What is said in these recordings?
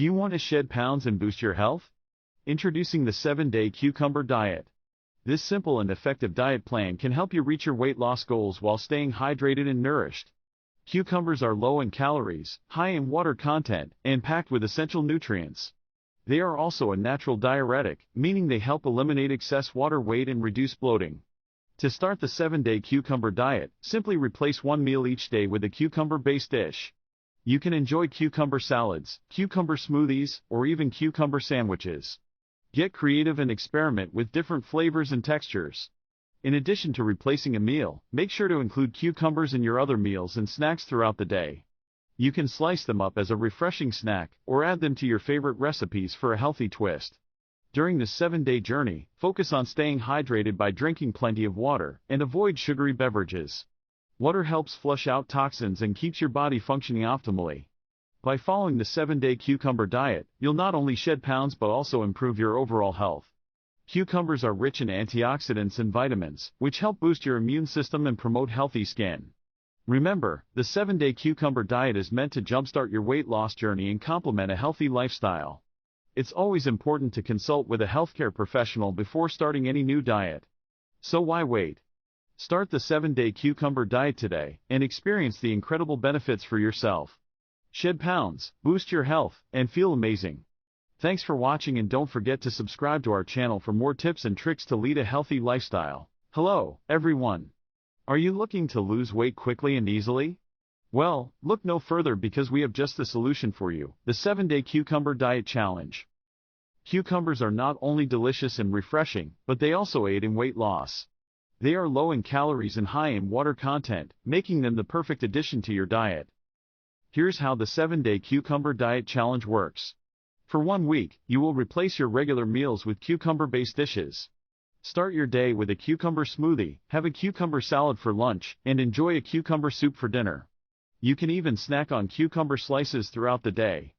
Do you want to shed pounds and boost your health? Introducing the 7-Day Cucumber Diet. This simple and effective diet plan can help you reach your weight loss goals while staying hydrated and nourished. Cucumbers are low in calories, high in water content, and packed with essential nutrients. They are also a natural diuretic, meaning they help eliminate excess water weight and reduce bloating. To start the 7-Day Cucumber Diet, simply replace one meal each day with a cucumber-based dish. You can enjoy cucumber salads, cucumber smoothies, or even cucumber sandwiches. Get creative and experiment with different flavors and textures. In addition to replacing a meal, make sure to include cucumbers in your other meals and snacks throughout the day. You can slice them up as a refreshing snack or add them to your favorite recipes for a healthy twist. During this 7-day journey, focus on staying hydrated by drinking plenty of water and avoid sugary beverages. Water helps flush out toxins and keeps your body functioning optimally. By following the 7-Day Cucumber Diet, you'll not only shed pounds but also improve your overall health. Cucumbers are rich in antioxidants and vitamins, which help boost your immune system and promote healthy skin. Remember, the 7-Day Cucumber Diet is meant to jumpstart your weight loss journey and complement a healthy lifestyle. It's always important to consult with a healthcare professional before starting any new diet. So why wait? Start the 7-Day Cucumber Diet today and experience the incredible benefits for yourself. Shed pounds, boost your health, and feel amazing. Thanks for watching, and don't forget to subscribe to our channel for more tips and tricks to lead a healthy lifestyle. Hello, everyone. Are you looking to lose weight quickly and easily? Well, look no further, because we have just the solution for you, the 7-Day Cucumber Diet Challenge. Cucumbers are not only delicious and refreshing, but they also aid in weight loss. They are low in calories and high in water content, making them the perfect addition to your diet. Here's how the 7-Day Cucumber Diet Challenge works. For 1 week, you will replace your regular meals with cucumber-based dishes. Start your day with a cucumber smoothie, have a cucumber salad for lunch, and enjoy a cucumber soup for dinner. You can even snack on cucumber slices throughout the day.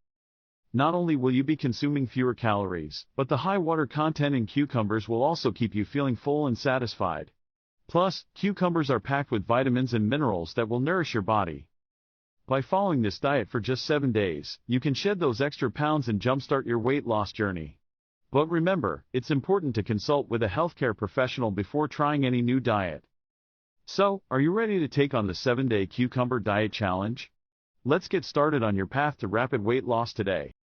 Not only will you be consuming fewer calories, but the high water content in cucumbers will also keep you feeling full and satisfied. Plus, cucumbers are packed with vitamins and minerals that will nourish your body. By following this diet for just 7 days, you can shed those extra pounds and jumpstart your weight loss journey. But remember, it's important to consult with a healthcare professional before trying any new diet. So, are you ready to take on the 7-Day Cucumber Diet Challenge? Let's get started on your path to rapid weight loss today.